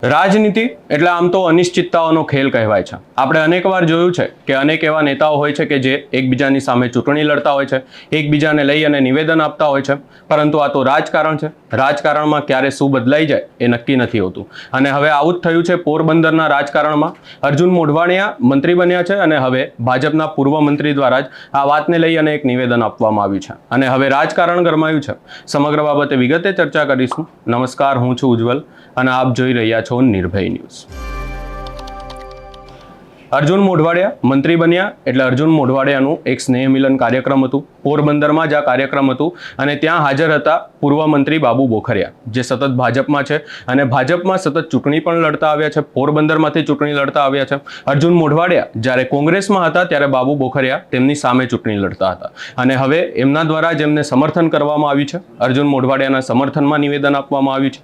રાજનીતિ એટલે આમ તો અનિશ્ચિતતાઓનો ખેલ કહેવાય છે. આપણે અનેકવાર જોયું છે કે અનેક એવા નેતાઓ હોય છે કે જે એકબીજાની સામે ચૂંટણી લડતા હોય છે, એકબીજાને લઈ અને નિવેદન આપતા હોય છે, પરંતુ આ તો રાજકારણ છે. રાજકારણમાં ક્યારે શું બદલાઈ જાય એ નક્કી નથી હોતું. અને હવે આવું જ થયું છે પોરબંદરના રાજકારણમાં. અર્જુન મોઢવાડિયા મંત્રી બન્યા છે અને હવે ભાજપના પૂર્વ મંત્રી દ્વારા જ આ વાતને લઈ અને એક નિવેદન આપવામાં આવ્યું છે અને હવે રાજકારણ ગરમાયું છે. સમગ્ર બાબતે વિગતે ચર્ચા કરીશું. નમસ્કાર, હું છું ઉજ્જવલ અને આપ જોઈ રહ્યા છો નિર્ભય ન્યૂઝ. અર્જુન મોઢવાડિયા મંત્રી બન્યા એટલે અર્જુન મોઢવાડિયાનું એક સ્નેહ મિલન કાર્યક્રમ હતું. પોરબંદરમાં જ આ કાર્યક્રમ હતું અને ત્યાં હાજર હતા પૂર્વ મંત્રી બાબુ બોખરિયા, જે સતત ભાજપમાં છે અને ભાજપમાં સતત ચૂંટણી પણ લડતા આવ્યા છે. પોરબંદરમાંથી ચૂંટણી લડતા આવ્યા છે. અર્જુન મોઢવાડિયા જ્યારે કોંગ્રેસમાં હતા ત્યારે બાબુ બોખરિયા તેમની સામે ચૂંટણી લડતા હતા અને હવે એમના દ્વારા જ એમને સમર્થન કરવામાં આવ્યું છે. અર્જુન મોઢવાડિયાના સમર્થનમાં નિવેદન આપવામાં આવ્યું છે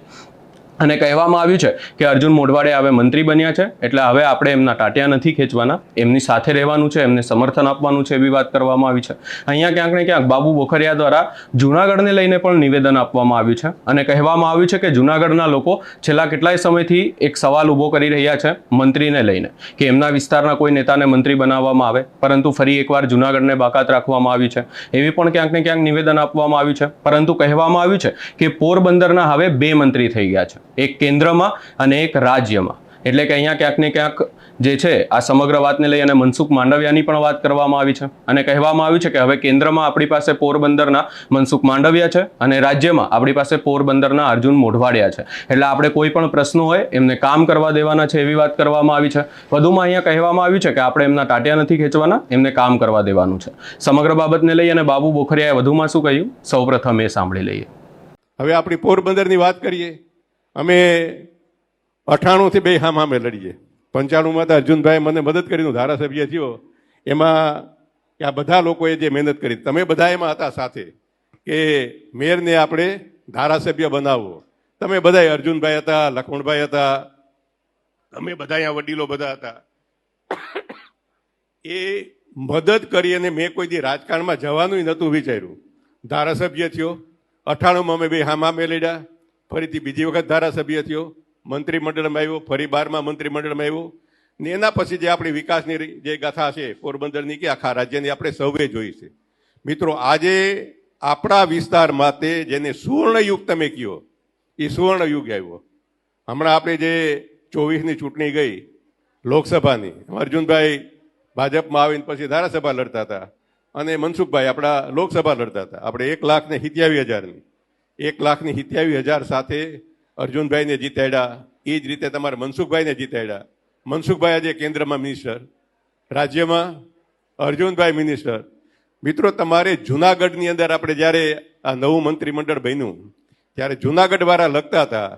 અને કહેવામાં આવ્યું છે કે અર્જુન મોઢવાડિયા હવે મંત્રી બન્યા છે એટલે હવે આપણે એમના ટાટિયા નથી ખેંચવાના, એમની સાથે રહેવાનું છે, એમને સમર્થન આપવાનું છે, એવી વાત કરવામાં આવી છે. અહીંયા ક્યાંક ને ક્યાંક બાબુ બોખરિયા દ્વારા જૂનાગઢને લઈને પણ નિવેદન આપવામાં આવ્યું છે અને કહેવામાં આવ્યું છે કે જૂનાગઢના લોકો છેલ્લા કેટલાય સમયથી એક સવાલ ઊભો કરી રહ્યા છે મંત્રીને લઈને કે એમના વિસ્તારના કોઈ નેતાને મંત્રી બનાવવામાં આવે, પરંતુ ફરી એકવાર જૂનાગઢને બાકાત રાખવામાં આવી છે. એવી પણ ક્યાંક ને ક્યાંક નિવેદન આપવામાં આવ્યું છે. પરંતુ કહેવામાં આવ્યું છે કે પોરબંદરના હવે 2 મંત્રી થઈ ગયા છે, એક કેન્દ્રમાં અને એક રાજ્યમાં. એટલે કે અહીંયા ક્યાંક ને ક્યાંક જે છે આ સમગ્ર વાતને લઈ અને મનસુખ માંડવિયાની પણ વાત કરવામાં આવી છે અને કહેવામાં આવ્યું છે કે હવે કેન્દ્રમાં આપણી પાસે પોરબંદરના મનસુખ માંડવિયા છે અને રાજ્યમાં આપણી પાસે પોરબંદરના અર્જુન મોઢવાડિયા છે. એટલે આપણે કોઈ પણ પ્રશ્નો હોય એમને કામ કરવા દેવાના છે, એવી વાત કરવામાં આવી છે. વધુમાં અહીંયા કહેવામાં આવ્યું છે કે આપણે એમના ટાટિયા નથી ખેંચવાના, એમને કામ કરવા દેવાનું છે. સમગ્ર બાબતને લઈ અને બાબુ બોખરિયાએ વધુમાં શું કહ્યું, સૌપ્રથમ એ સાંભળી લઈએ. હવે આપણી પોરબંદરની વાત કરીએ. અમે 98 થી 2 સામે લડીએ. 95માં તો અર્જુનભાઈ મને મદદ કરીને ધારાસભ્ય થયો. એમાં આ બધા લોકોએ જે મહેનત કરી, તમે બધા એમાં હતા સાથે, કે મેયરને આપણે ધારાસભ્ય બનાવવો. તમે બધા, અર્જુનભાઈ હતા, લખમણભાઈ હતા, અમે બધા અહીંયા વડીલો બધા હતા. એ મદદ કરી અને મેં કોઈ દી રાજકારણમાં જવાનું નહોતું વિચાર્યું. ધારાસભ્ય થયો. 98માં અમે 2 સામે લડ્યા. ફરીથી બીજી વખત ધારાસભ્ય થયો, મંત્રીમંડળમાં આવ્યો, ફરી 12માં મંત્રીમંડળમાં આવ્યો. ને એના પછી જે આપણી વિકાસની જે ગાથા છે પોરબંદરની કે આખા રાજ્યની, આપણે સૌએ જોઈ છે. મિત્રો, આજે આપણા વિસ્તાર માટે જેને સુવર્ણયુગ તમે કહો, એ સુવર્ણયુગ આવ્યો. હમણાં આપણે જે 24ની ચૂંટણી ગઈ લોકસભાની, અર્જુનભાઈ ભાજપમાં આવીને પછી ધારાસભા લડતા હતા અને મનસુખભાઈ આપણા લોકસભા લડતા હતા. આપણે 1,87,000ની 1,87,000 સાથે અર્જુનભાઈને જીતાડ્યા. એ જ રીતે તમારે મનસુખભાઈને જીતાડ્યા. મનસુખભાઈ આજે કેન્દ્રમાં મિનિસ્ટર, રાજ્યમાં અર્જુનભાઈ મિનિસ્ટર. મિત્રો, તમારે જુનાગઢની અંદર આપણે જ્યારે આ નવું મંત્રીમંડળ બન્યું ત્યારે જુનાગઢવાળા લખતા હતા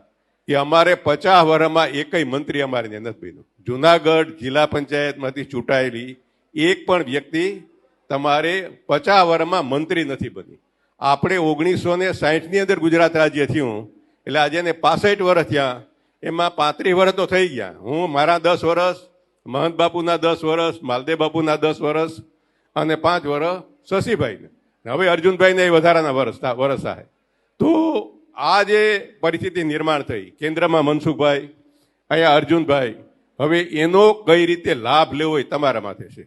કે અમારે 50 વર્ષમાં એકય મંત્રી અમારે નથી બન્યું. જુનાગઢ જિલ્લા પંચાયતમાંથી ચૂંટાયેલી એક પણ વ્યક્તિ તમારે 50 વર્ષમાં મંત્રી નથી બની. આપણે 1960ની અંદર ગુજરાત રાજ્ય થયું એટલે આજે એને 65 વર્ષ થયા. એમાં 35 વર્ષ તો થઈ ગયા. હું મારા 10 વર્ષ, મહંત બાપુના 10 વર્ષ, માલદેવ બાપુના 10 વર્ષ અને 5 વર્ષ શશીભાઈને, હવે અર્જુનભાઈને વધારાના વર્ષ થાય. તો આ જે પરિસ્થિતિ નિર્માણ થઈ, કેન્દ્રમાં મનસુખભાઈ, અહીંયા અર્જુનભાઈ, હવે એનો કઈ રીતે લાભ લેવો એ તમારા માથે છે.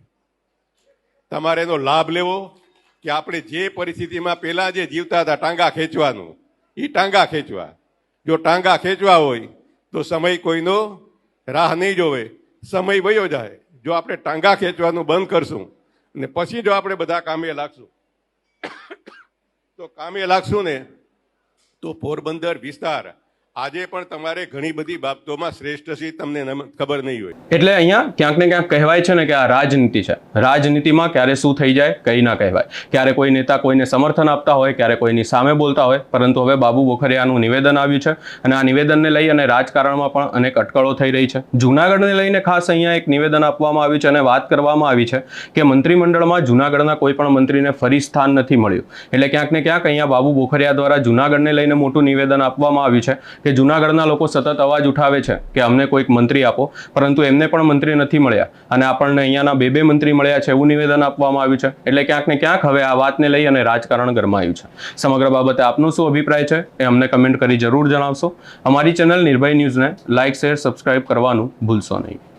તમારે એનો લાભ લેવો કે આપણે જે પરિસ્થિતિમાં પહેલા જે જીવતા હતા ટાંગા ખેંચવાનું, એ ટાંગા ખેંચવા. જો ટાંગા ખેંચવા હોય તો સમય કોઈનો રાહ નહીં જોવે, સમય વયો જાય. જો આપણે ટાંગા ખેંચવાનું બંધ કરશું ને પછી જો આપણે બધા કામે લાગશું ને તો પોરબંદર વિસ્તાર આજે પણ તમારે ઘણી બધી બાબતોમાં શ્રેષ્ઠ છે, તમને ખબર નહીં હોય. એટલે અહીંયા ક્યાંક ને ક્યાંક કહેવાય છે ને કે આ રાજનીતિ છે. રાજનીતિમાં ક્યારે શું થઈ જાય કઈ ના કહેવાય. ક્યારે કોઈ નેતા કોઈને સમર્થન આપતા હોય, ક્યારે કોઈની સામે બોલતા હોય, પરંતુ હવે બાબુ બોખરિયાનું નિવેદન આવ્યું છે અને આ નિવેદનને લઈ અને રાજકારણમાં પણ અનેક અટકળો થઈ રહી છે. જૂનાગઢને લઈને ખાસ અહીંયા એક નિવેદન આપવામાં આવ્યું છે અને વાત કરવામાં આવી છે કે મંત્રીમંડળમાં જૂનાગઢના કોઈ પણ મંત્રીને ફરી સ્થાન નથી મળ્યું. એટલે ક્યાંક ને ક્યાંક અહીંયા બાબુ બોખરિયા દ્વારા જૂનાગઢને લઈને મોટું નિવેદન આપવામાં આવ્યું છે કે જૂનાગઢના લોકો સતત અવાજ ઉઠાવે છે કે અમને કોઈક મંત્રી આપો, પરંતુ એમને પણ મંત્રી નથી મળ્યા અને આપણને અહીંયાના બે મંત્રી મળ્યા છે એવું નિવેદન આપવામાં આવ્યું છે. એટલે ક્યાંક ને ક્યાંક હવે આ વાતને લઈ અને રાજકારણ ગરમાયું છે. સમગ્ર બાબતે આપનો શું અભિપ્રાય છે એ અમને કમેન્ટ કરી જરૂર જણાવશો. અમારી ચેનલ નિર્ભય ન્યૂઝને લાઇક, શેર, સબસ્ક્રાઇબ કરવાનું ભૂલશો નહીં.